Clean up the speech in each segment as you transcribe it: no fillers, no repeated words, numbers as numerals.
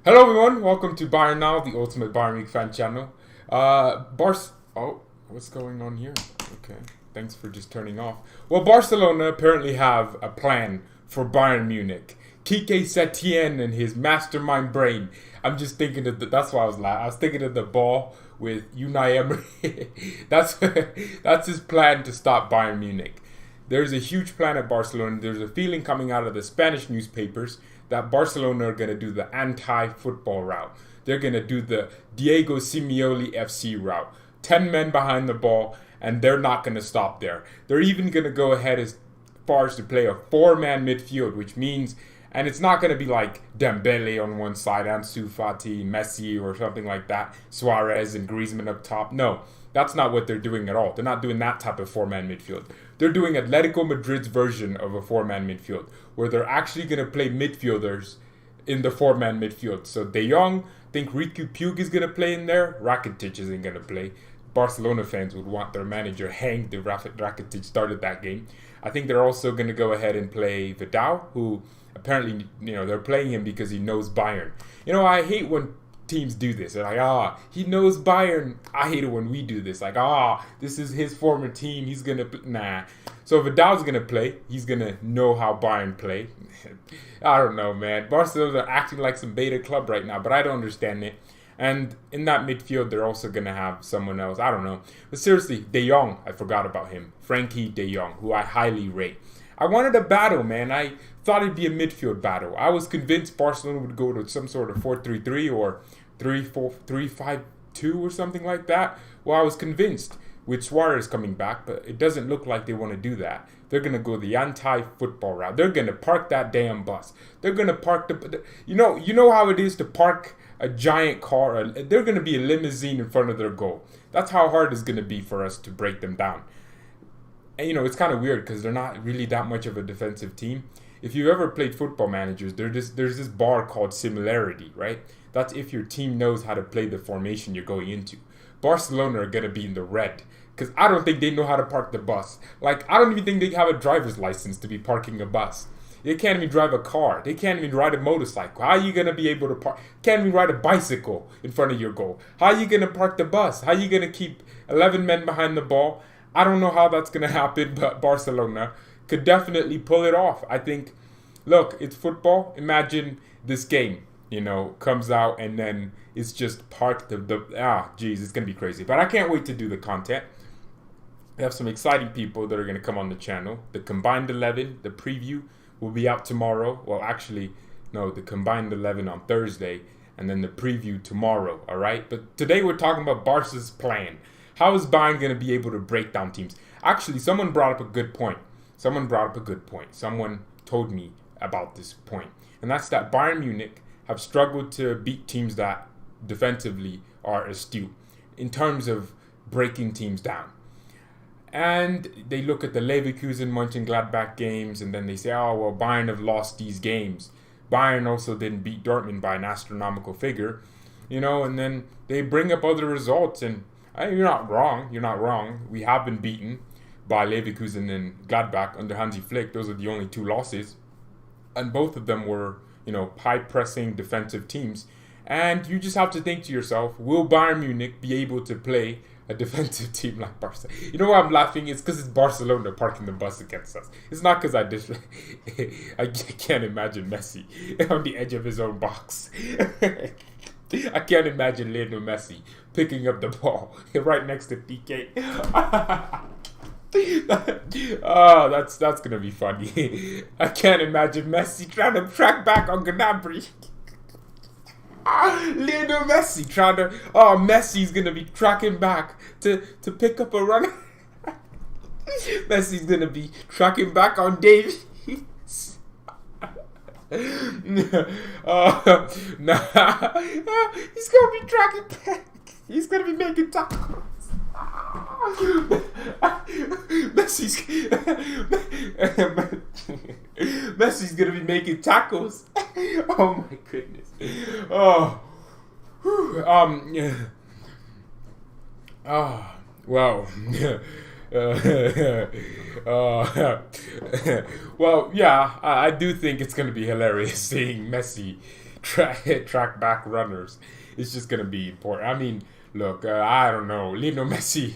Hello everyone, welcome to BayernNow, the ultimate Bayern Munich fan channel. What's going on here? Okay, thanks for just turning off. Well, Barcelona apparently have a plan for Bayern Munich. Kike Setien and his mastermind brain. I'm just thinking of that's why I was laughing. I was thinking of the ball with Unai Emery. that's his plan to stop Bayern Munich. There's a huge plan at Barcelona. There's a feeling coming out of the Spanish newspapers that Barcelona are going to do the anti-football route. They're going to do the Diego Simeone FC route. 10 men behind the ball, and they're not going to stop there. They're even going to go ahead as far as to play a four-man midfield, which means, and it's not going to be like Dembele on one side, Ansu Fati, Messi, or something like that, Suarez and Griezmann up top. No, that's not what they're doing at all. They're not doing that type of four-man midfield. They're doing Atletico Madrid's version of a four-man midfield, where they're actually going to play midfielders in the four-man midfield. So De Jong, I think Riku Pug is going to play in there. Rakitic isn't going to play. Barcelona fans would want their manager hanged if Rakitic started that game. I think they're also going to go ahead and play Vidal, who apparently, they're playing him because he knows Bayern. I hate when teams do this. They're like, he knows Bayern. I hate it when we do this. Like, this is his former team. He's going to... Nah. So Vidal's going to play. He's going to know how Bayern play. I don't know, man. Barcelona are acting like some beta club right now, but I don't understand it. And in that midfield, they're also going to have someone else. I don't know. But seriously, De Jong, I forgot about him. Frankie De Jong, who I highly rate. I wanted a battle, man. I thought it'd be a midfield battle. I was convinced Barcelona would go to some sort of 4-3-3 or 3-4-3-5-2 or something like that. Well, I was convinced with Suarez coming back, but it doesn't look like they want to do that. They're going to go the anti-football route. They're going to park that damn bus. They're going to park the... You know how it is to park a giant car. They're going to be a limousine in front of their goal. That's how hard it's going to be for us to break them down. And, it's kind of weird because they're not really that much of a defensive team. If you've ever played Football Managers, there's this bar called similarity, right? That's if your team knows how to play the formation you're going into. Barcelona are going to be in the red because I don't think they know how to park the bus. Like, I don't even think they have a driver's license to be parking a bus. They can't even drive a car. They can't even ride a motorcycle. How are you going to be able to park? Can't even ride a bicycle in front of your goal. How are you going to park the bus? How are you going to keep 11 men behind the ball? I don't know how that's going to happen, but Barcelona could definitely pull it off. I think, look, it's football. Imagine this game, comes out and then it's just parked. It's going to be crazy. But I can't wait to do the content. We have some exciting people that are going to come on the channel. The Combined 11, the preview, will be out tomorrow. Well, actually, no, the Combined 11 on Thursday, and then the preview tomorrow, all right? But today we're talking about Barca's plan. How is Bayern going to be able to break down teams? Actually, someone brought up a good point. Someone told me about this point, and that's that Bayern Munich have struggled to beat teams that defensively are astute in terms of breaking teams down. And they look at the Leverkusen, Mönchengladbach games, and then they say, Bayern have lost these games. Bayern also didn't beat Dortmund by an astronomical figure, and then they bring up other results, and you're not wrong. We have been beaten by Leverkusen and Gladbach under Hansi Flick. Those are the only two losses. And both of them were, high-pressing defensive teams. And you just have to think to yourself, will Bayern Munich be able to play a defensive team like Barca? You know why I'm laughing? It's because it's Barcelona parking the bus against us. It's not because I can't imagine Messi on the edge of his own box. I can't imagine Lionel Messi picking up the ball right next to DK. That's gonna be funny. I can't imagine Messi trying to track back on Gnabry. Lionel Messi Messi's gonna be tracking back to pick up a runner. Messi's gonna be tracking back on Davies. He's gonna be tracking back. He's gonna be making tackles. Messi's gonna be making tackles. Oh my goodness. Well. Well, yeah, I do think it's going to be hilarious seeing Messi track back runners. It's just gonna be important. I mean, look, I don't know, Lionel Messi.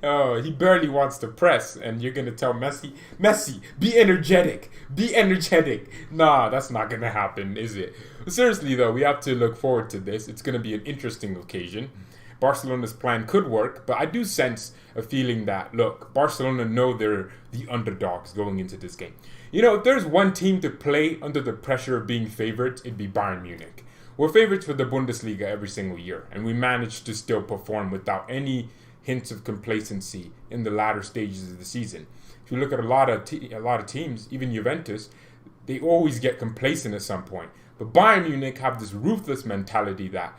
Oh, he barely wants to press, and you're gonna tell Messi, be energetic, be energetic. Nah, that's not gonna happen, is it? Seriously though, we have to look forward to this. It's gonna be an interesting occasion. Barcelona's plan could work, but I do sense a feeling that, look, Barcelona know they're the underdogs going into this game. You know, if there's one team to play under the pressure of being favorites, it'd be Bayern Munich. We're favorites for the Bundesliga every single year, and we managed to still perform without any hints of complacency in the latter stages of the season. If you look at a lot of teams, even Juventus, they always get complacent at some point. But Bayern Munich have this ruthless mentality that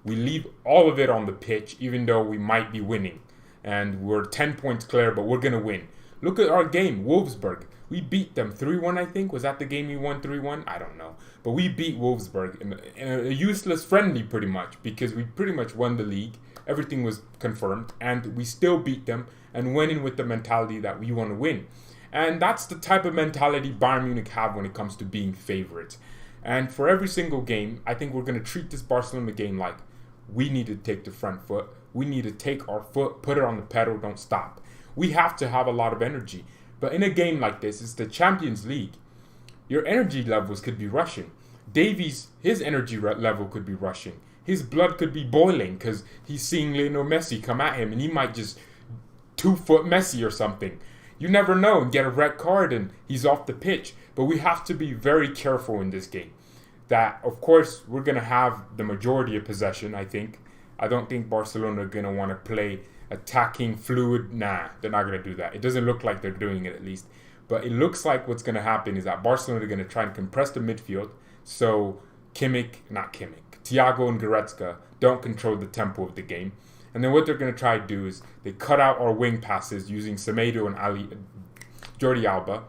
we leave all of it on the pitch, even though we might be winning. And we're 10 points clear, but we're going to win. Look at our game, Wolfsburg. We beat them 3-1, I think. Was that the game we won 3-1? I don't know. But we beat Wolfsburg in a useless friendly, pretty much, because we pretty much won the league. Everything was confirmed, and we still beat them and went in with the mentality that we want to win. And that's the type of mentality Bayern Munich have when it comes to being favorites. And for every single game, I think we're going to treat this Barcelona game like we need to take the front foot. We need to take our foot, put it on the pedal, don't stop. We have to have a lot of energy. But in a game like this, it's the Champions League. Your energy levels could be rushing. Davies, his energy level could be rushing. His blood could be boiling because he's seeing Lionel Messi come at him and he might just 2-foot Messi or something. You never know, and get a red card and he's off the pitch. But we have to be very careful in this game. That, of course, we're going to have the majority of possession, I think. I don't think Barcelona are going to want to play attacking, fluid. Nah, they're not going to do that. It doesn't look like they're doing it, at least. But it looks like what's going to happen is that Barcelona are going to try and compress the midfield. So Thiago and Goretzka don't control the tempo of the game. And then what they're going to try to do is they cut out our wing passes using Semedo and Jordi Alba.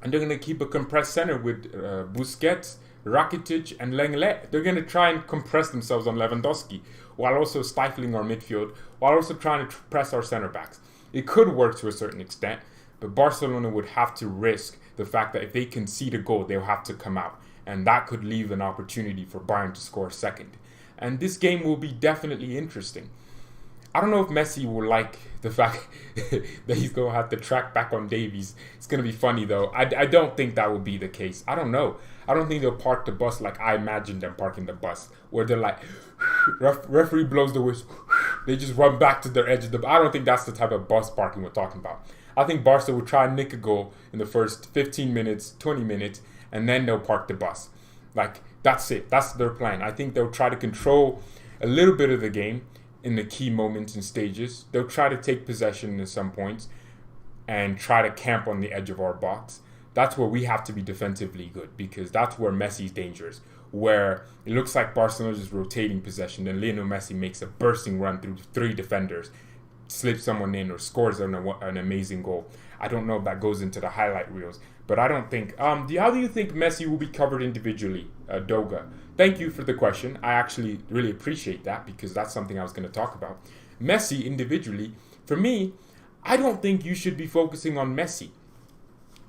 And they're going to keep a compressed center with Busquets, Rakitic, and Lenglet. They're going to try and compress themselves on Lewandowski while also stifling our midfield, while also trying to press our center backs. It could work to a certain extent, but Barcelona would have to risk the fact that if they concede a goal, they'll have to come out. And that could leave an opportunity for Bayern to score second. And this game will be definitely interesting. I don't know if Messi will like the fact that he's going to have to track back on Davies. It's going to be funny, though. I don't think that will be the case. I don't know. I don't think they'll park the bus like I imagined them parking the bus, where they're like, referee blows the whistle, they just run back to their edge of the... I don't think that's the type of bus parking we're talking about. I think Barca will try and nick a goal in the first 15 minutes, 20 minutes, and then they'll park the bus. Like, that's it. That's their plan. I think they'll try to control a little bit of the game in the key moments and stages. They'll try to take possession at some points and try to camp on the edge of our box. That's where we have to be defensively good, because that's where Messi's dangerous, where it looks like Barcelona is rotating possession, then Lionel Messi makes a bursting run through 3 defenders, slips someone in, or scores an amazing goal. I don't know if that goes into the highlight reels, but I don't think... how do you think Messi will be covered individually, Doga? Thank you for the question. I actually really appreciate that, because that's something I was going to talk about. Messi individually, for me, I don't think you should be focusing on Messi.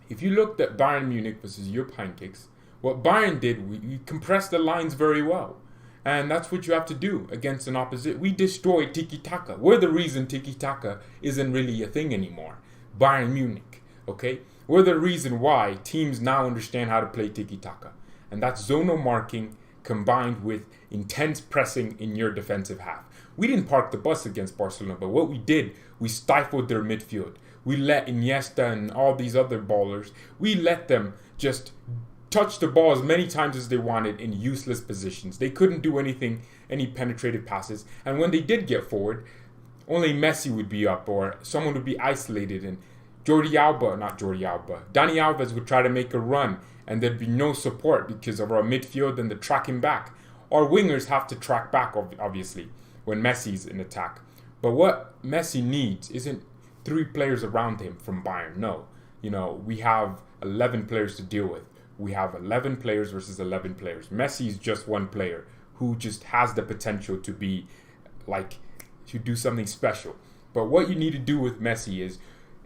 If you looked at Bayern Munich versus your pancakes, what Bayern did, we compressed the lines very well. And that's what you have to do against an opposite. We destroyed tiki-taka. We're the reason tiki-taka isn't really a thing anymore. Bayern Munich, okay? We're the reason why teams now understand how to play tiki-taka. And that's zonal marking combined with intense pressing in your defensive half. We didn't park the bus against Barcelona, but what we did, we stifled their midfield. We let Iniesta and all these other ballers, we let them just touch the ball as many times as they wanted in useless positions. They couldn't do anything, any penetrative passes. And when they did get forward, only Messi would be up or someone would be isolated. And Dani Alves would try to make a run and there'd be no support because of our midfield and the tracking back. Our wingers have to track back, obviously, when Messi's in attack. But what Messi needs isn't 3 players around him from Bayern. No. We have 11 players to deal with. We have 11 players versus 11 players. Messi is just one player who just has the potential to be to do something special. But what you need to do with Messi is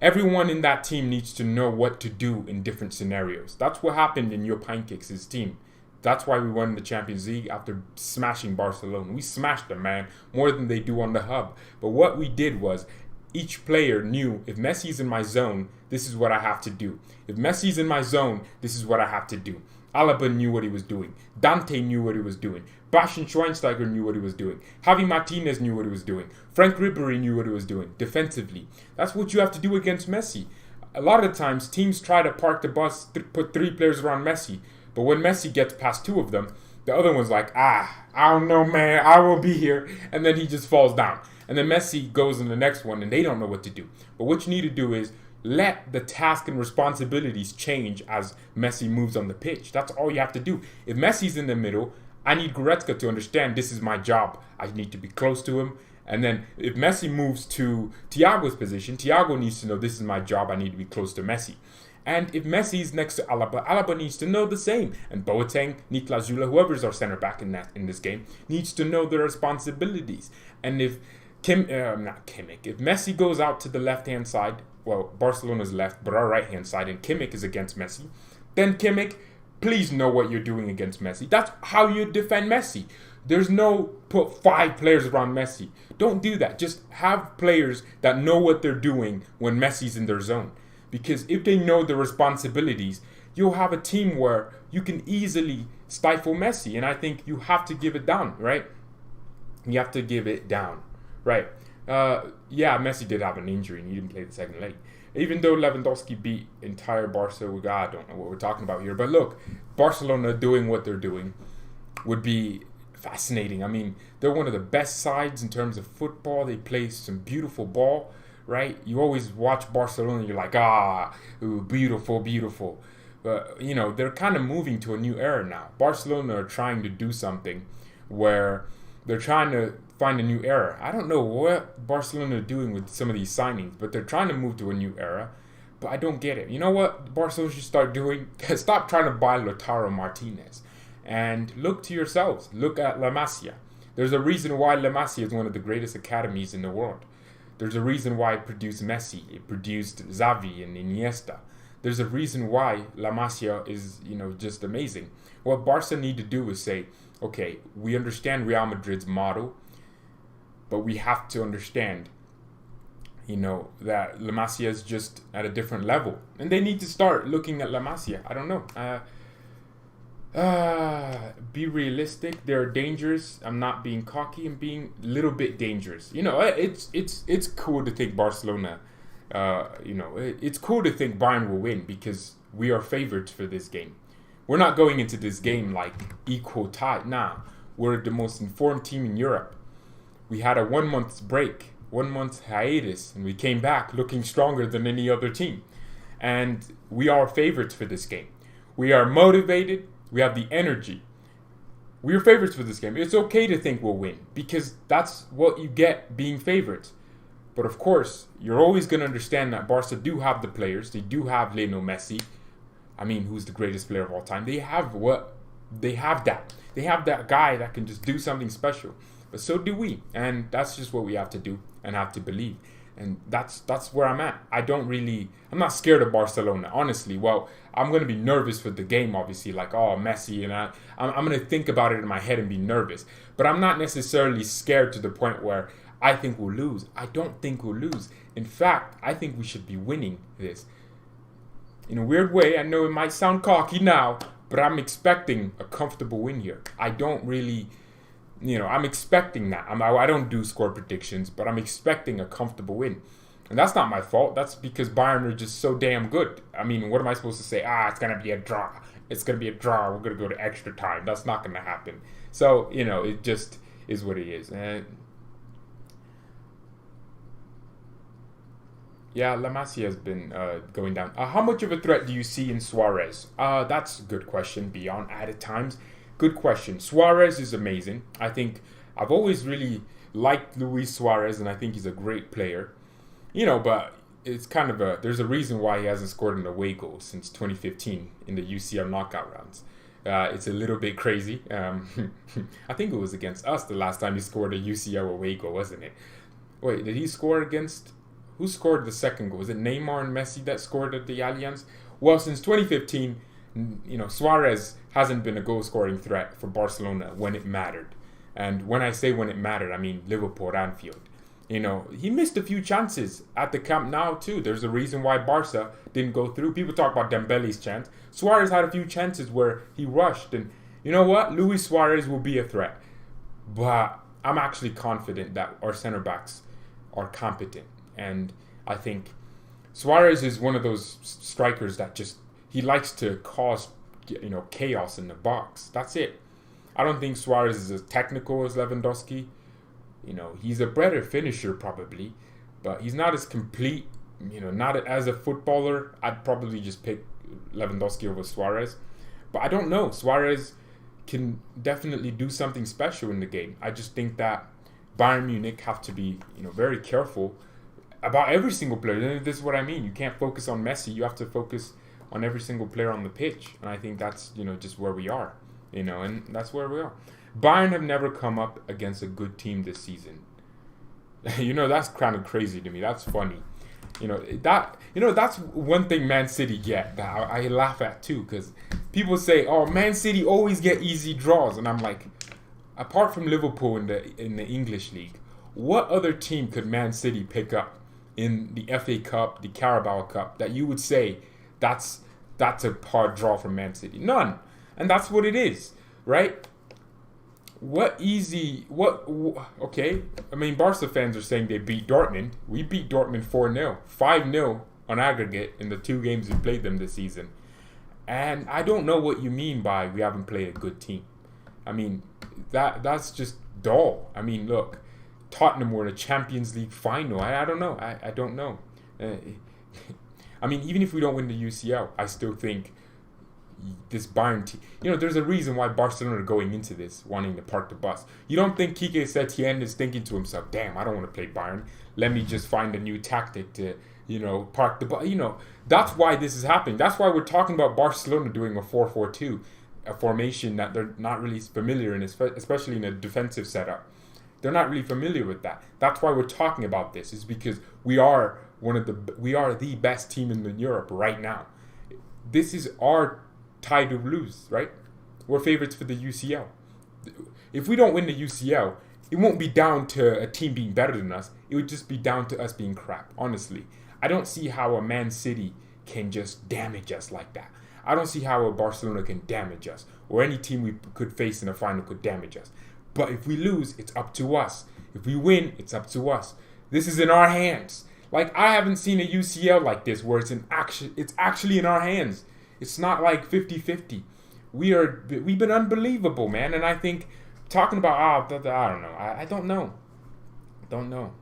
everyone in that team needs to know what to do in different scenarios. That's what happened in your Pancakes' team. That's why we won the Champions League after smashing Barcelona. We smashed them, man, more than they do on the hub. But what we did was each player knew, if Messi's in my zone, this is what I have to do. If Messi's in my zone, this is what I have to do. Alaba knew what he was doing. Dante knew what he was doing. Bastian Schweinsteiger knew what he was doing. Javi Martinez knew what he was doing. Frank Ribery knew what he was doing defensively. That's what you have to do against Messi. A lot of times, teams try to park the bus, put 3 players around Messi. But when Messi gets past 2 of them, the other one's like, I don't know, man. I will be here. And then he just falls down. And then Messi goes in the next one, and they don't know what to do. But what you need to do is let the task and responsibilities change as Messi moves on the pitch. That's all you have to do. If Messi's in the middle, I need Goretzka to understand this is my job. I need to be close to him. And then if Messi moves to Thiago's position, Thiago needs to know this is my job. I need to be close to Messi. And if Messi's next to Alaba, Alaba needs to know the same. And Boateng, Niklas Süle, whoever's our center back in this game, needs to know their responsibilities. And if if Messi goes out to the left-hand side, well, Barcelona's left, but our right-hand side, and Kimmich is against Messi, then Kimmich, please know what you're doing against Messi. That's how you defend Messi. There's no put 5 players around Messi. Don't do that. Just have players that know what they're doing when Messi's in their zone. Because if they know the responsibilities, you'll have a team where you can easily stifle Messi. And I think you have to give it down, right? You have to give it down, right? Yeah, Messi did have an injury and he didn't play the second leg. Even though Lewandowski beat entire Barca, I don't know what we're talking about here. But look, Barcelona doing what they're doing would be fascinating. I mean, they're one of the best sides in terms of football. They play some beautiful ball, right? You always watch Barcelona and you're like, ooh, beautiful, beautiful. But, you know, they're kind of moving to a new era now. Barcelona are trying to do something where they're trying to find a new era. I don't know what Barcelona are doing with some of these signings, but they're trying to move to a new era. But I don't get it. You know what Barcelona should start doing? Stop trying to buy Lautaro Martinez. And look to yourselves. Look at La Masia. There's a reason why La Masia is one of the greatest academies in the world. There's a reason why it produced Messi. It produced Xavi and Iniesta. There's a reason why La Masia is, just amazing. What Barca need to do is say, okay, we understand Real Madrid's model, but we have to understand, that La Masia is just at a different level. And they need to start looking at La Masia. I don't know. Be realistic. There are dangers. I'm not being cocky. I'm being a little bit dangerous. It's cool to think Barcelona. It's cool to think Bayern will win because we are favorites for this game. We're not going into this game like equal tie. Nah, we're the most informed team in Europe. We had a 1 month break, 1 month hiatus, and we came back looking stronger than any other team. And we are favorites for this game. We are motivated. We have the energy. We are favorites for this game. It's okay to think we'll win because that's what you get being favorites. But of course, you're always going to understand that Barca do have the players. They do have Lionel Messi. I mean, who's the greatest player of all time. They have that. They have that guy that can just do something special. But so do we. And that's just what we have to do and have to believe. And that's where I'm at. I'm not scared of Barcelona, honestly. Well, I'm going to be nervous for the game, obviously, like, Messi, and I'm going to think about it in my head and be nervous. But I'm not necessarily scared to the point where I think we'll lose. I don't think we'll lose. In fact, I think we should be winning this. In a weird way, I know it might sound cocky now, but I'm expecting a comfortable win here. I don't really... I'm expecting that. I don't do score predictions, but I'm expecting a comfortable win. And that's not my fault. That's because Bayern are just so damn good. I mean, what am I supposed to say? It's going to be a draw. It's going to be a draw. We're going to go to extra time. That's not going to happen. So, it just is what it is. And yeah, La Masia has been going down. How much of a threat do you see in Suarez? That's a good question. Beyond added times. Good question. Suarez is amazing. I think I've always really liked Luis Suarez, and I think he's a great player. But it's kind of there's a reason why he hasn't scored an away goal since 2015 in the UCL knockout rounds. It's a little bit crazy. I think it was against us the last time he scored a UCL away goal, wasn't it? Wait, did he score against... Who scored the second goal? Was it Neymar and Messi that scored at the Allianz? Well, since 2015... Suarez hasn't been a goal-scoring threat for Barcelona when it mattered. And when I say when it mattered, I mean Liverpool at Anfield. He missed a few chances at the Camp Nou too. There's a reason why Barca didn't go through. People talk about Dembele's chance. Suarez had a few chances where he rushed. And you know what? Luis Suarez will be a threat. But I'm actually confident that our center backs are competent. And I think Suarez is one of those strikers that he likes to cause chaos in the box. That's it. I don't think Suarez is as technical as Lewandowski. He's a better finisher probably, but he's not as complete. Not as a footballer. I'd probably just pick Lewandowski over Suarez. But I don't know. Suarez can definitely do something special in the game. I just think that Bayern Munich have to be, very careful about every single player. And this is what I mean. You can't focus on Messi. You have to focus on every single player on the pitch. And I think that's, just where we are. And that's where we are. Bayern have never come up against a good team this season. That's kind of crazy to me. That's funny. That's one thing Man City get that I laugh at too, because people say, "Oh, Man City always get easy draws," and I'm like, apart from Liverpool in the English league, what other team could Man City pick up in the FA Cup, the Carabao Cup, that you would say that's a hard draw from Man City? None, and that's what it is, right? Okay. I mean, Barca fans are saying they beat Dortmund. We beat Dortmund 4-0, 5-0 on aggregate in the 2 games we played them this season. And I don't know what you mean by we haven't played a good team. I mean, that's just dull. I mean, look, Tottenham were in a Champions League final. I don't know. I don't know. I mean, even if we don't win the UCL, I still think this Bayern team, there's a reason why Barcelona are going into this wanting to park the bus. You don't think Quique Setien is thinking to himself, "Damn, I don't want to play Bayern. Let me just find a new tactic to, park the bus." That's why this is happening. That's why we're talking about Barcelona doing a 4-4-2, a formation that they're not really familiar in, especially in a defensive setup. They're not really familiar with that. That's why we're talking about this. Is because we are the best team in Europe right now. This is our tie to lose, right? We're favorites for the UCL. If we don't win the UCL, it won't be down to a team being better than us. It would just be down to us being crap, honestly. I don't see how a Man City can just damage us like that. I don't see how a Barcelona can damage us, or any team we could face in a final could damage us. But if we lose, it's up to us. If we win, it's up to us. This is in our hands. Like, I haven't seen a UCL like this where it's actually in our hands. It's not like 50-50. We've been unbelievable, man. And I think talking about I don't know. I don't know.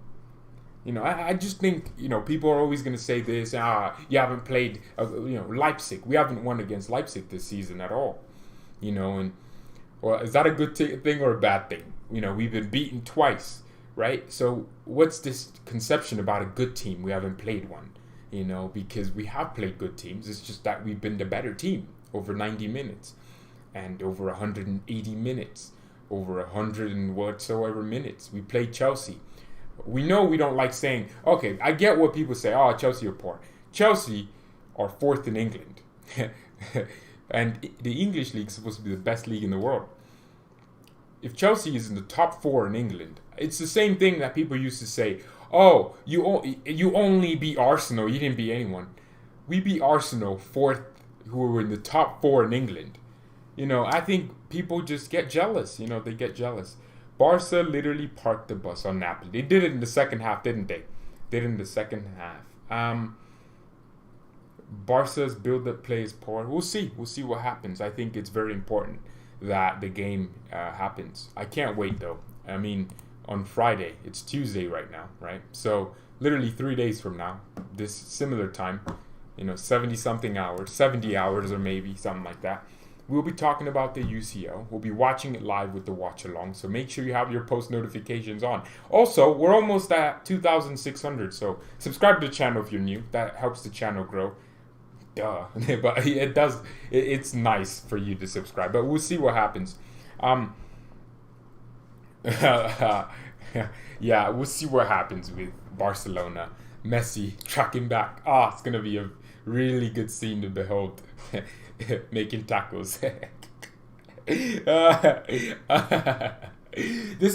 I just think people are always going to say this. You haven't played Leipzig. We haven't won against Leipzig this season at all. Well, is that a good thing or a bad thing? We've been beaten twice, right? So what's this conception about a good team? We haven't played one. Because we have played good teams. It's just that we've been the better team over 90 minutes and over 180 minutes, over 100 and whatsoever minutes. We played Chelsea. We know we don't like saying, okay, I get what people say, Chelsea are poor. Chelsea are 4th in England. And the English league is supposed to be the best league in the world. If Chelsea is in the top 4 in England, it's the same thing that people used to say, "Oh, you only beat Arsenal. You didn't beat anyone." We beat Arsenal 4th, who were in the top 4 in England. I think people just get jealous. They get jealous. Barca literally parked the bus on Napoli. They did it in the second half, didn't they? Barca's build-up play is poor. We'll see. We'll see what happens. I think it's very important that the game happens. I can't wait, though. I mean, on Friday. It's Tuesday right now, right? So literally 3 days from now, this similar time, 70 hours or maybe something like that, we'll be talking about the UCL. We'll be watching it live with the watch along. So make sure you have your post notifications on. Also, we're almost at 2,600. So subscribe to the channel if you're new. That helps the channel grow. Duh. But it does. It's nice for you to subscribe. But we'll see what happens. We'll see what happens with Barcelona. Messi tracking back. It's going to be a really good scene to behold. Making tacos. This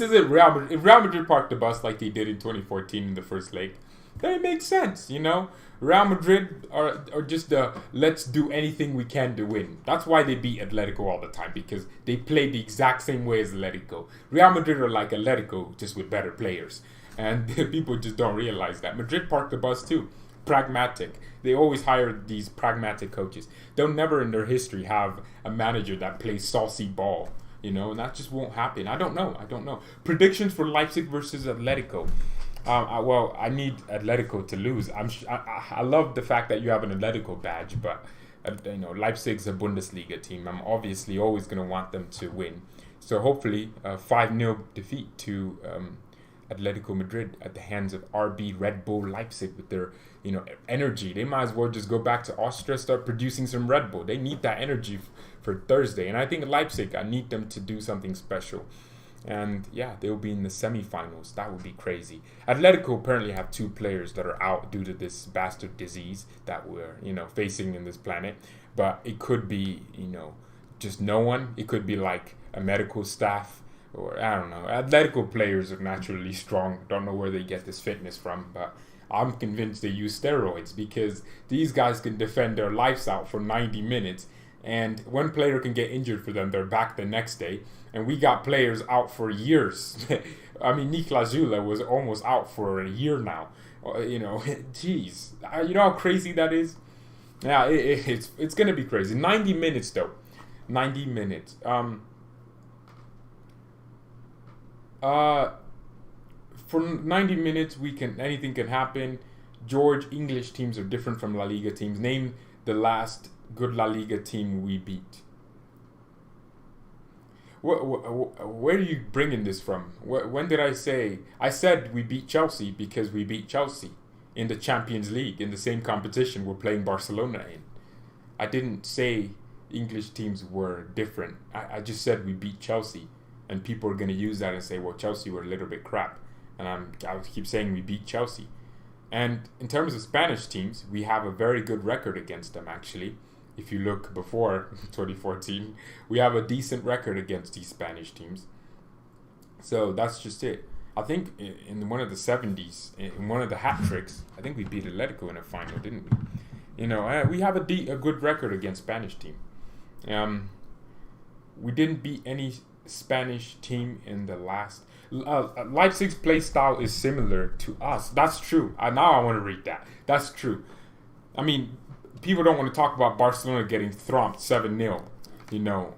isn't Real Madrid. If Real Madrid parked the bus like they did in 2014 in the first leg, then it makes sense, you know. Real Madrid are just let's do anything we can to win. That's why they beat Atletico all the time, because they play the exact same way as Atletico. Real Madrid are like Atletico, just with better players. And people just don't realize that. Madrid parked the bus too. Pragmatic. They always hire these pragmatic coaches. They'll never in their history have a manager that plays saucy ball, you know, and that just won't happen. I don't know. Predictions for Leipzig versus Atletico. I need Atletico to lose. I love the fact that you have an Atletico badge, but Leipzig's a Bundesliga team. I'm obviously always going to want them to win. So hopefully, 5-0 defeat to Atletico Madrid at the hands of RB Red Bull Leipzig with their energy. They might as well just go back to Austria, start producing some Red Bull. They need that energy for Thursday, and I think Leipzig, I need them to do something special. And yeah, they'll be in the semifinals. That would be crazy. Atletico apparently have 2 players that are out due to this bastard disease that we're facing in this planet. But it could be just no one. It could be like a medical staff, or I don't know. Atletico players are naturally strong. Don't know where they get this fitness from, but I'm convinced they use steroids, because these guys can defend their lives out for 90 minutes. And one player can get injured for them, they're back the next day. And we got players out for years. I mean, Niklas Zula was almost out for a year now. Jeez. You know how crazy that is? Yeah, it's going to be crazy. 90 minutes, though. 90 minutes. For 90 minutes, anything can happen. George, English teams are different from La Liga teams. Name the last good La Liga team we beat. Where are you bringing this from? When did I say? I said we beat Chelsea because we beat Chelsea in the Champions League, in the same competition we're playing Barcelona in. I didn't say English teams were different. I just said we beat Chelsea, and people are going to use that and say, well, Chelsea were a little bit crap. And I keep saying we beat Chelsea. And in terms of Spanish teams, we have a very good record against them, actually. If you look before 2014, we have a decent record against these Spanish teams. So that's just it. I think in one of the 70s, in one of the hat tricks, I think we beat Atletico in a final, didn't we? We have a good record against Spanish team. We didn't beat any Spanish team in the last. Leipzig's play style is similar to us. That's true. Now I want to read that. That's true. I mean, people don't want to talk about Barcelona getting thromped 7-0,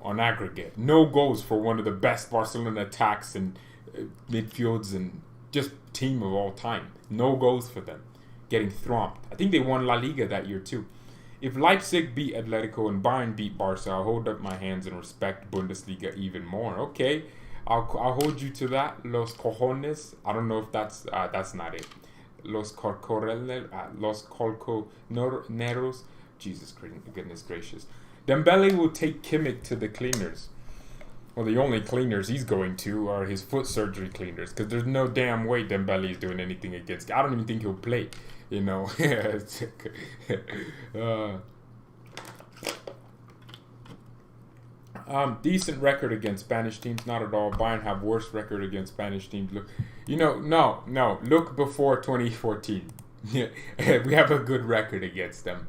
on aggregate. No goals for one of the best Barcelona attacks and midfields and just team of all time. No goals for them. Getting thromped. I think they won La Liga that year too. If Leipzig beat Atletico and Bayern beat Barca, I'll hold up my hands and respect Bundesliga even more. Okay, I'll hold you to that. Los cojones. I don't know if that's not it. Los colconeros. Jesus, goodness gracious. Dembele will take Kimmich to the cleaners. Well, the only cleaners he's going to are his foot surgery cleaners, because there's no damn way Dembele is doing anything against. I don't even think he'll play. Decent record against Spanish teams, not at all. Bayern have worse record against Spanish teams. Look, no. Look before 2014. We have a good record against them,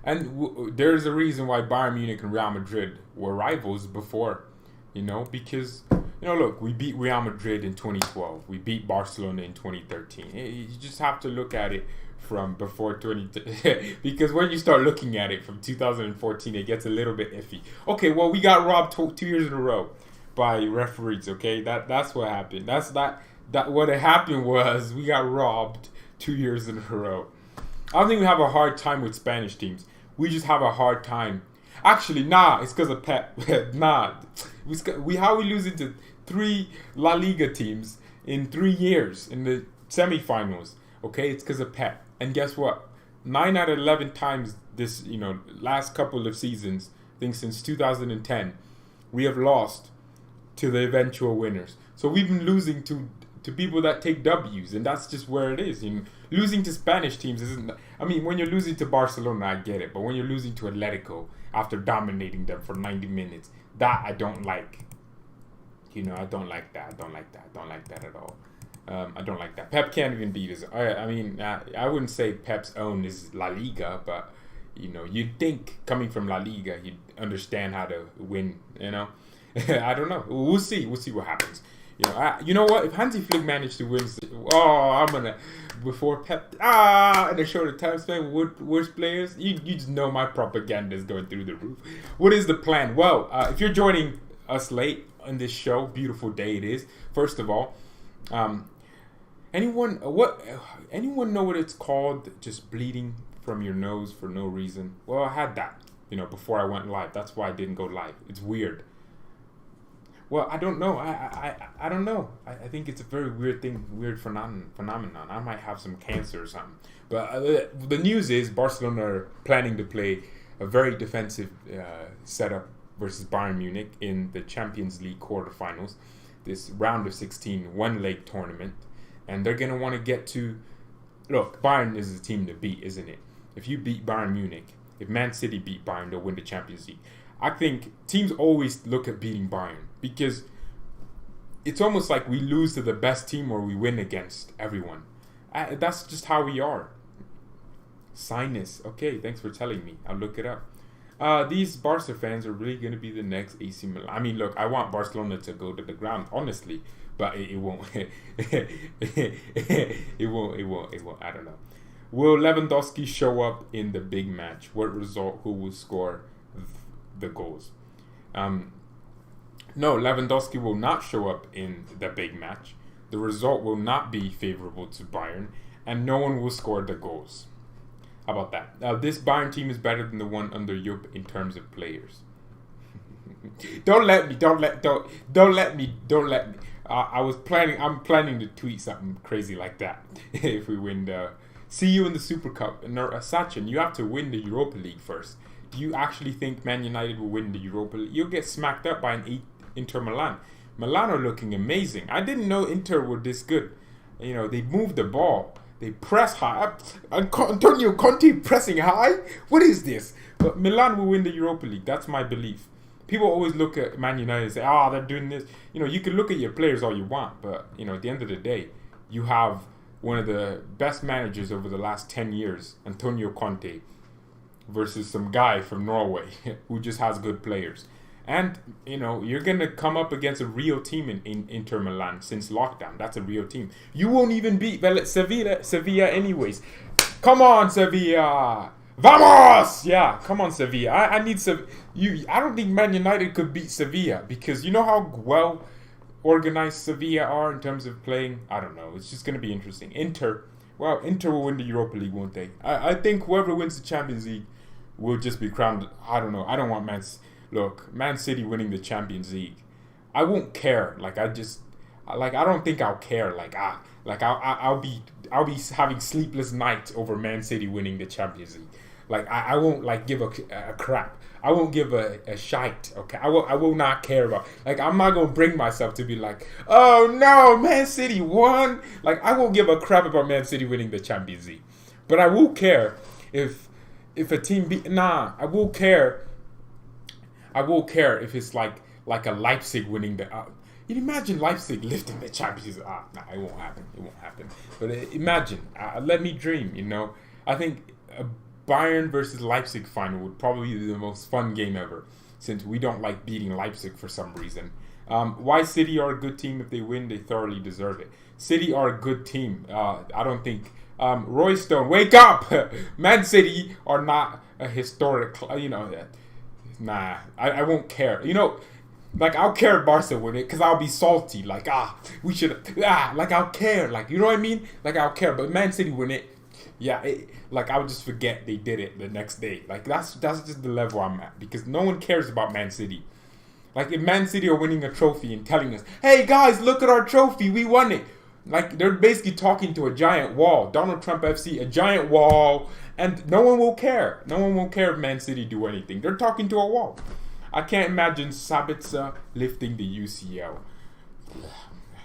and there's a reason why Bayern Munich and Real Madrid were rivals before. Because look, we beat Real Madrid in 2012. We beat Barcelona in 2013. You just have to look at it from before 20, because when you start looking at it from 2014, it gets a little bit iffy. Okay, well, we got robbed 2 years in a row by referees. Okay, that's what happened. That what happened was we got robbed 2 years in a row. I don't think we have a hard time with Spanish teams. We just have a hard time. Actually, it's because of Pep. How we losing to 3 La Liga teams in 3 years in the semifinals. Okay, it's because of Pep. And guess what? 9 out of 11 times this, last couple of seasons, I think since 2010, we have lost to the eventual winners. So we've been losing to people that take W's, and that's just where it is. losing to Spanish teams isn't. I mean, when you're losing to Barcelona, I get it, but when you're losing to Atletico after dominating them for 90 minutes, that I don't like. I don't like that. I don't like that at all. I don't like that. Pep can't even beat us. I wouldn't say Pep's own is La Liga, but you'd think coming from La Liga, he'd understand how to win. I don't know. We'll see. We'll see what happens. You know what? If Hansi Flick managed to win, I'm gonna before Pep and they show the time spent with worst players. You just know my propaganda is going through the roof. What is the plan? Well, if you're joining us late on this show, beautiful day it is. First of all, anyone know what it's called? Just bleeding from your nose for no reason. Well, I had that, before I went live. That's why I didn't go live. It's weird. Well, I don't know. I don't know. I think it's a very weird thing, weird phenomenon. I might have some cancer or something. But the news is Barcelona are planning to play a very defensive setup versus Bayern Munich in the Champions League quarterfinals, this round of 16 one-leg tournament. And they're going to want to get to... Look, Bayern is a team to beat, isn't it? If you beat Bayern Munich, if Man City beat Bayern, they'll win the Champions League. I think teams always look at beating Bayern because it's almost like we lose to the best team or we win against everyone. That's just how we are. Sinus. Okay, thanks for telling me. I'll look it up. These Barca fans are really going to be the next AC Milan. I mean, look, I want Barcelona to go to the ground, honestly, but it won't. It won't. I don't know. Will Lewandowski show up in the big match? What result? Who will score the goals? No, Lewandowski will not show up in the big match. The result will not be favorable to Bayern, and no one will score the goals. How about that? This Bayern team is better than the one under Jupp in terms of players. Don't let me. I'm planning to tweet something crazy like that if we win the. See you in the Super Cup. And Sachin, you have to win the Europa League first. Do you actually think Man United will win the Europa League? You'll get smacked up by an Inter Milan. Milan are looking amazing. I didn't know Inter were this good. They move the ball. They press high. Antonio Conte pressing high? What is this? But Milan will win the Europa League. That's my belief. People always look at Man United and say, they're doing this. You can look at your players all you want. But, at the end of the day, you have one of the best managers over the last 10 years, Antonio Conte, versus some guy from Norway who just has good players. And, you're going to come up against a real team in Inter Milan since lockdown. That's a real team. You won't even beat Sevilla anyways. Come on, Sevilla! Vamos! Yeah, come on, Sevilla. I need Sevilla. I don't think Man United could beat Sevilla because you know how well organized Sevilla are in terms of playing. I don't know. It's just going to be interesting. Inter will win the Europa League, won't they? I think whoever wins the Champions League will just be crowned. I don't know. I don't want Man City winning the Champions League. I won't care. I don't think I'll care. I'll be having sleepless nights over Man City winning the Champions League. I won't give a crap. I won't give a shite. Okay, I will not care about. I'm not gonna bring myself to be like, oh no, Man City won. I won't give a crap about Man City winning the Champions League, but I will care if a team beat. Nah, I will care. I will care if it's like a Leipzig winning the. You imagine Leipzig lifting the Champions League. Nah, it won't happen. It won't happen. But imagine. Let me dream. I think a Bayern versus Leipzig final would probably be the most fun game ever, since we don't like beating Leipzig for some reason. Why City are a good team? If they win, they thoroughly deserve it. City are a good team. I don't think. Roy Stone, wake up! Man City are not a historic. Nah, I won't care. I'll care if Barca win it because I'll be salty. We should. I'll care. You know what I mean? I'll care. But Man City win it. Yeah, I would just forget they did it the next day. That's just the level I'm at because no one cares about Man City. If Man City are winning a trophy and telling us, "Hey guys, look at our trophy, we won it." They're basically talking to a giant wall. Donald Trump FC, a giant wall, and no one will care. No one will care if Man City do anything. They're talking to a wall. I can't imagine Sabitzer lifting the UCL.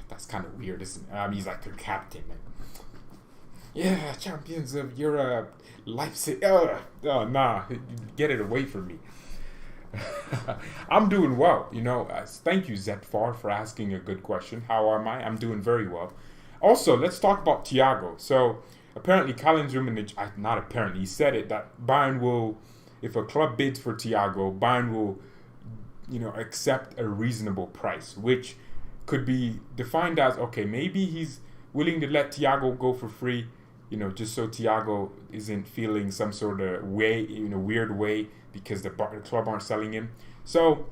That's kind of weird, isn't it? He's like their captain. Yeah, champions of Europe, Leipzig. Oh, nah, get it away from me. I'm doing well. Thank you, Zetfar, for asking a good question. How am I? I'm doing very well. Also, let's talk about Thiago. So, apparently, Kalin Zumanich, not apparently, he said it, that Bayern will, if a club bids for Thiago, Bayern will, accept a reasonable price, which could be defined as, okay, maybe he's willing to let Thiago go for free, just so Thiago isn't feeling some sort of weird way because the club aren't selling him. So,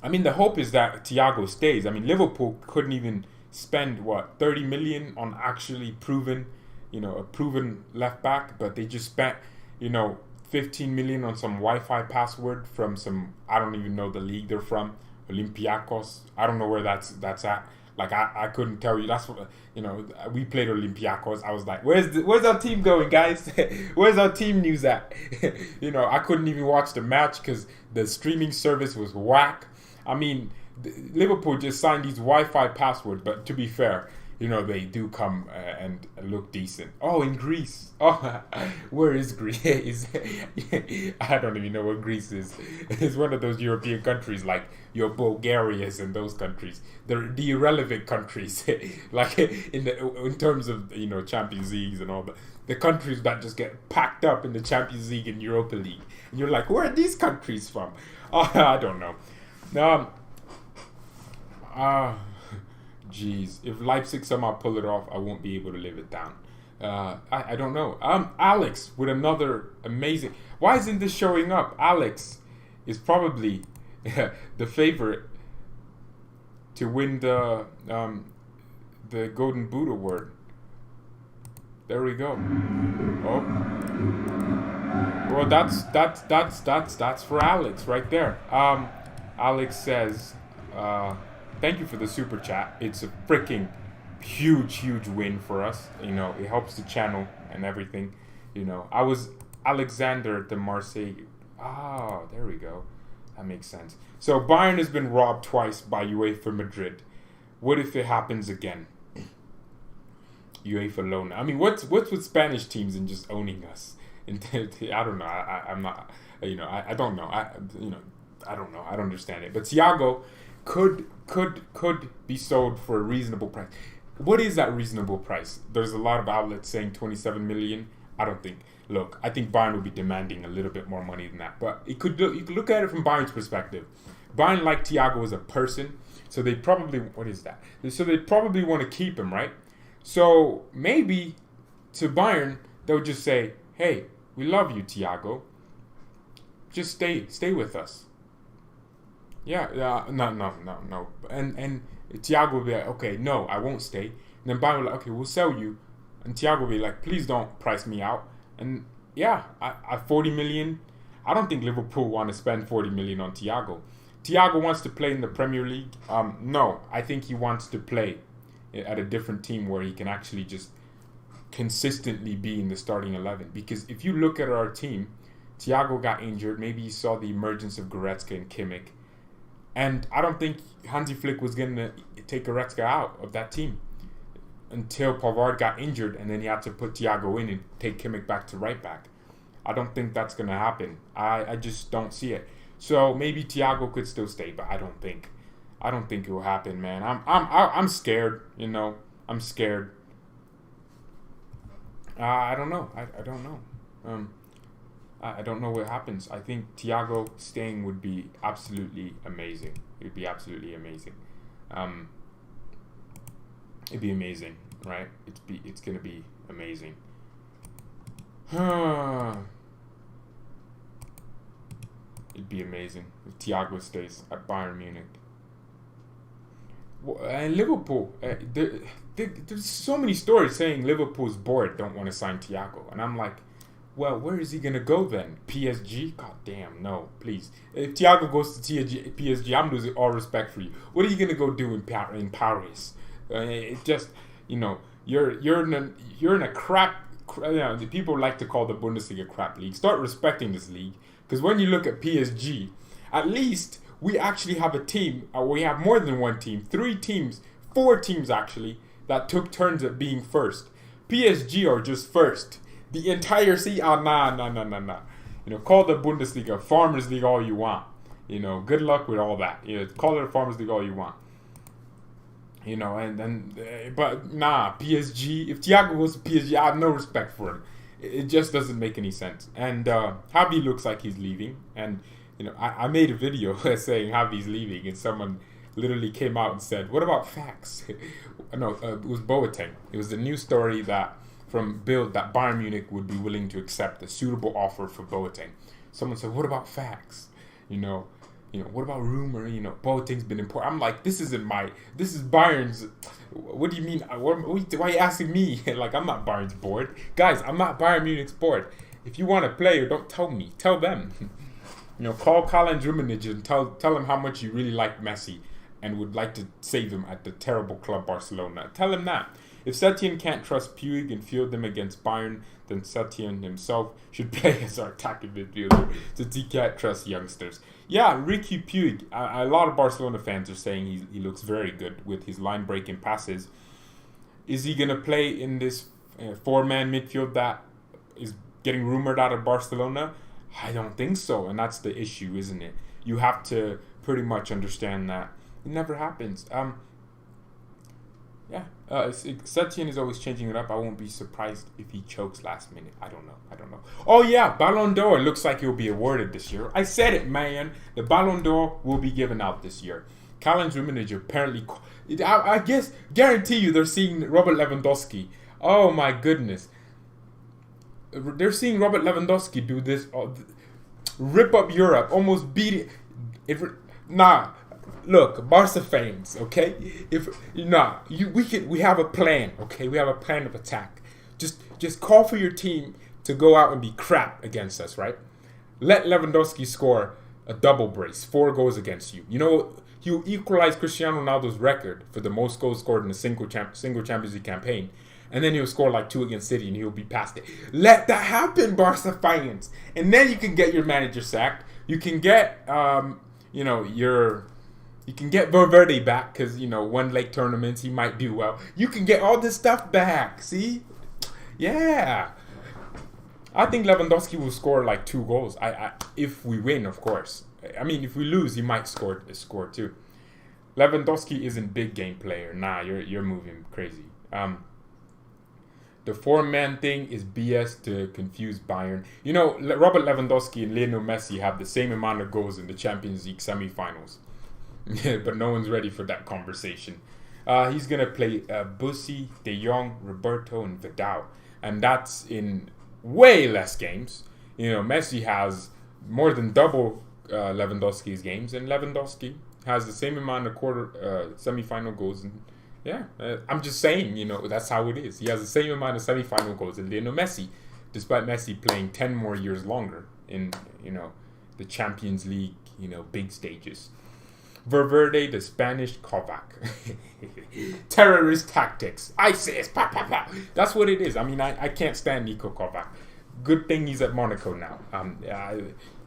the hope is that Thiago stays. Liverpool couldn't even spend 30 million on actually a proven left back, but they just spent 15 million on some Wi-Fi password from some, I don't even know the league they're from, Olympiacos. I don't know where that's at. Like I couldn't tell you. That's what we played Olympiacos. I was like, where's our team going, guys? Where's our team news at? I couldn't even watch the match because the streaming service was whack. Liverpool just signed these Wi-Fi passwords, but to be fair, they do come and look decent. Oh, in Greece. Oh, where is Greece? I don't even know where Greece is. It's one of those European countries like your Bulgarias and those countries. They're the irrelevant countries, like in terms of Champions Leagues and all that. The countries that just get packed up in the Champions League and Europa League. And you're like, where are these countries from? I don't know. Jeez, if Leipzig somehow pull it off, I won't be able to live it down. I don't know. Alex with another amazing. Why isn't this showing up? Alex is probably the favorite to win the Golden Boot Award. There we go. Oh, well, that's for Alex right there. Alex says. Thank you for the super chat. It's a freaking huge win for us. It helps the channel and everything. I was Alexander de Marseille. There we go. That makes sense. So Bayern has been robbed twice by UEFA Madrid. What if it happens again? UEFA alone. What's with Spanish teams and just owning us? I don't know. I'm not. I don't know. I don't know. I don't understand it. But Thiago could be sold for a reasonable price. What is that reasonable price? There's a lot of outlets saying 27 million. I don't think. Look, I think Bayern would be demanding a little bit more money than that. But you could look at it from Bayern's perspective. Bayern like Thiago as a person, so they probably want to keep him, right? So maybe to Bayern they'll just say, "Hey, we love you, Thiago. Just stay with us." Yeah, no. And Thiago will be like, okay, no, I won't stay. And then Bayern will be like, okay, we'll sell you. And Thiago will be like, please don't price me out. And yeah, I 40 million. I don't think Liverpool want to spend 40 million on Thiago. Thiago wants to play in the Premier League. No, I think he wants to play at a different team where he can actually just consistently be in the starting 11. Because if you look at our team, Thiago got injured. Maybe you saw the emergence of Goretzka and Kimmich. And I don't think Hansi Flick was going to take Goretzka out of that team until Pavard got injured, and then he had to put Thiago in and take Kimmich back to right back. I don't think that's going to happen. I just don't see it. So maybe Thiago could still stay, but I don't think it will happen, man. I'm scared. I'm scared. I don't know. I don't know. I don't know what happens. I think Thiago staying would be absolutely amazing. It would be absolutely amazing. It'd be amazing, right? It's gonna be amazing. It'd be amazing if Thiago stays at Bayern Munich. And Liverpool, there's so many stories saying Liverpool's board don't want to sign Thiago, and I'm like, well, where is he gonna go then? PSG? God damn, no, please. If Thiago goes to PSG, I'm losing all respect for you. What are you gonna go do in Paris? It just, you're in a crap. People like to call the Bundesliga a crap league. Start respecting this league, because when you look at PSG, at least we actually have a team. We have more than one team, 3 teams, 4 teams actually that took turns at being first. PSG are just first. The entire nah. Call the Bundesliga Farmers League all you want. Good luck with all that. Call it a Farmers League all you want. But nah, PSG. If Thiago goes to PSG, I have no respect for him. It just doesn't make any sense. And Javi looks like he's leaving. And I made a video saying Javi's leaving, and someone literally came out and said, "What about facts?" No, it was Boateng. It was the news story from Bild that Bayern Munich would be willing to accept a suitable offer for Boateng. Someone said, "What about facts?" What about rumor? Boateng's been important. I'm like, this is Bayern's. What do you mean? Why are you asking me? Like, I'm not Bayern's board. Guys, I'm not Bayern Munich's board. If you want a player, don't tell me. Tell them. Call Karl-Heinz Rummenigge and tell him how much you really like Messi and would like to save him at the terrible club Barcelona. Tell him that. If Setien can't trust Puig and field them against Bayern, then Setien himself should play as our attacking midfielder since he can't trust youngsters. Yeah, Ricky Puig. A lot of Barcelona fans are saying he looks very good with his line-breaking passes. Is he going to play in this four-man midfield that is getting rumored out of Barcelona? I don't think so, and that's the issue, isn't it? You have to pretty much understand that it never happens. Setien is always changing it up. I won't be surprised if he chokes last minute. I don't know. Oh yeah, Ballon d'Or looks like it will be awarded this year. I said it, man. The Ballon d'Or will be given out this year. Karl-Heinz Rummenigge apparently, I guess, guarantee you they're seeing Robert Lewandowski. Oh my goodness. They're seeing Robert Lewandowski do this, rip up Europe, almost beat it. Look, Barca fans, okay? We have a plan, okay? We have a plan of attack. Just call for your team to go out and be crap against us, right? Let Lewandowski score a double brace, 4 goals against you. He'll equalize Cristiano Ronaldo's record for the most goals scored in a single Champions League campaign. And then he'll score like 2 against City and he'll be past it. Let that happen, Barca fans. And then you can get your manager sacked. You can get, you can get Valverde back because, one leg tournaments, he might do well. You can get all this stuff back, see? Yeah. I think Lewandowski will score like 2 goals. If we win, of course. I mean, if we lose, he might score too. Lewandowski isn't big game player. Nah, you're moving crazy. The 4-man thing is BS to confuse Bayern. Robert Lewandowski and Lionel Messi have the same amount of goals in the Champions League semi-finals. But no one's ready for that conversation. He's going to play Bussi, De Jong, Roberto, and Vidal. And that's in way less games. Messi has more than double Lewandowski's games. And Lewandowski has the same amount of semi-final goals. And I'm just saying, that's how it is. He has the same amount of semi-final goals as Lionel Messi, despite Messi playing 10 more years longer in, the Champions League, big stages. Valverde, the Spanish Kovac. Terrorist tactics. ISIS. Pa, pa, pa. That's what it is. I mean, I can't stand Nico Kovac. Good thing he's at Monaco now.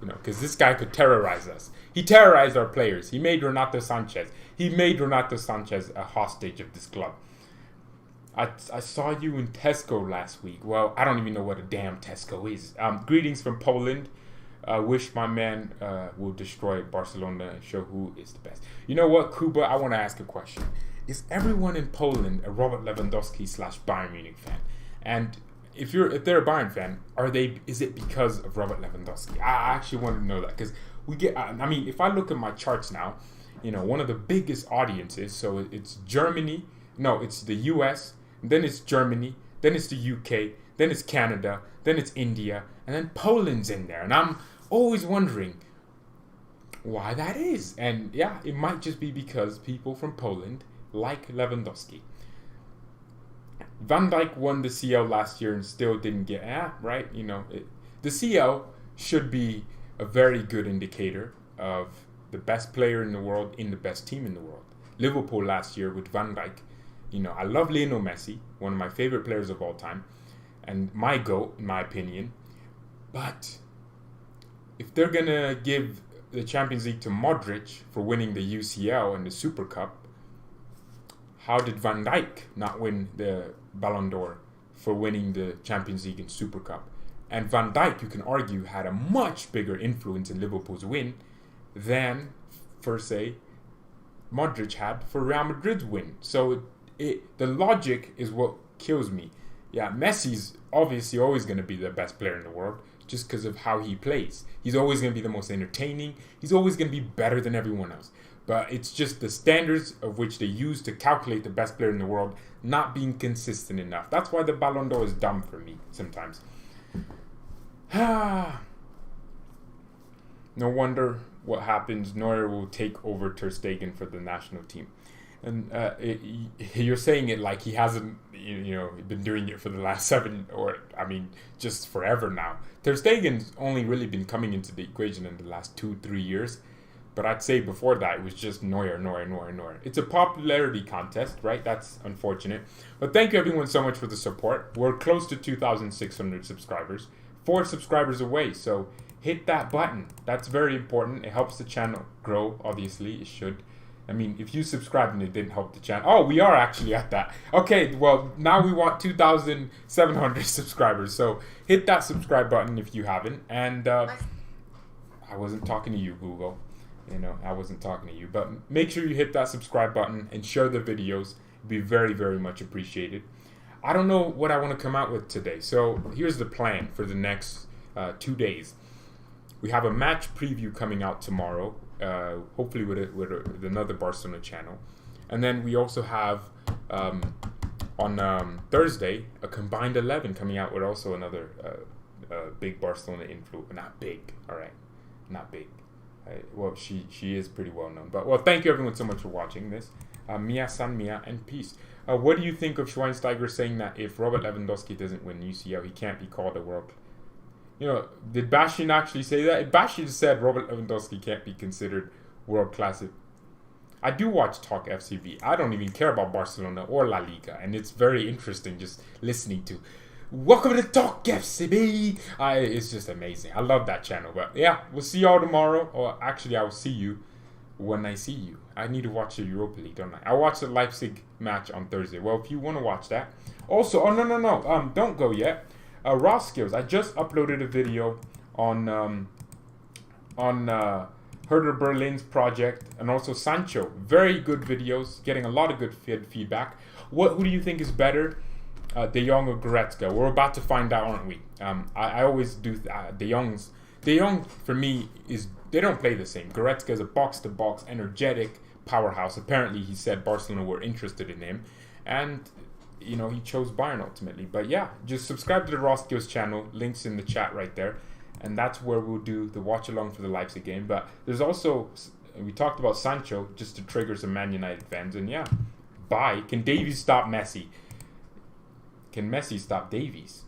Because this guy could terrorize us. He terrorized our players. He made Renato Sanchez a hostage of this club. I saw you in Tesco last week. Well, I don't even know what a damn Tesco is. Greetings from Poland. Wish my man will destroy Barcelona and show who is the best. You know what, Kuba? I want to ask a question. Is everyone in Poland a Robert Lewandowski / Bayern Munich fan? And if they're a Bayern fan, is it because of Robert Lewandowski? I actually want to know that because if I look at my charts now, one of the biggest audiences. So it's Germany. No, it's the US. Then it's Germany. Then it's the UK. Then it's Canada. Then it's India. And then Poland's in there. And I'm always wondering why that is. And yeah, it might just be because people from Poland like Lewandowski. Van Dijk won the CL last year and still didn't get, right? The CL should be a very good indicator of the best player in the world in the best team in the world. Liverpool last year with Van Dijk. I love Lionel Messi, one of my favorite players of all time, and my GOAT, in my opinion. But if they're going to give the Champions League to Modric for winning the UCL and the Super Cup, how did Van Dijk not win the Ballon d'Or for winning the Champions League and Super Cup. And Van Dijk, you can argue, had a much bigger influence in Liverpool's win than, for say, Modric had for Real Madrid's win. So the logic is what kills me. Yeah, Messi's obviously always going to be the best player in the world just because of how he plays. He's always going to be the most entertaining. He's always going to be better than everyone else. But it's just the standards of which they use to calculate the best player in the world not being consistent enough. That's why the Ballon d'Or is dumb for me sometimes. No wonder what happens. Neuer will take over Ter Stegen for the national team. And you're saying it like he hasn't, been doing it for the last 7 or, just forever now. Ter Stegen's only really been coming into the equation in the last 2-3 years. But I'd say before that, it was just Neuer. It's a popularity contest, right? That's unfortunate. But thank you everyone so much for the support. We're close to 2,600 subscribers. 4 subscribers away, so hit that button. That's very important. It helps the channel grow, obviously. It should. If you subscribed and it didn't help the channel. Oh, we are actually at that. Okay, well, now we want 2,700 subscribers. So hit that subscribe button if you haven't. And I wasn't talking to you, Google. I wasn't talking to you. But make sure you hit that subscribe button and share the videos. It'd be very, very much appreciated. I don't know what I want to come out with today. So here's the plan for the next 2 days. We have a match preview coming out tomorrow, hopefully with another Barcelona channel. And then we also have on Thursday a combined 11 coming out with also another big Barcelona influence. Not big, all right, not big. Well, she is pretty well known. But thank you everyone so much for watching this. Mia San Mia and peace. What do you think of Schweinsteiger saying that if Robert Lewandowski doesn't win UCL, he can't be called a world? Did Bashin actually say that? Bashin said Robert Lewandowski can't be considered world class. I do watch Talk FCV. I don't even care about Barcelona or La Liga, and it's very interesting just listening to. Welcome to Talk FCB. It's just amazing. I love that channel. But yeah, we'll see y'all tomorrow. Or actually, I will see you when I see you. I need to watch the Europa League, don't I? I watched the Leipzig match on Thursday. Well, if you want to watch that. Also, no. Don't go yet. Raw Skills. I just uploaded a video on Herder Berlin's project and also Sancho. Very good videos. Getting a lot of good feedback. Who do you think is better? De Jong or Goretzka? We're about to find out, aren't we? I always do De Jong's. De Jong, for me, they don't play the same. Goretzka is a box-to-box, energetic powerhouse. Apparently, he said Barcelona were interested in him. And, he chose Bayern ultimately. But yeah, just subscribe to the Raw Skills channel. Links in the chat right there. And that's where we'll do the watch-along for the Leipzig game. But there's also, we talked about Sancho, just to trigger some Man United fans. And yeah, bye. Can Davies stop Messi? Can Messi stop Davies?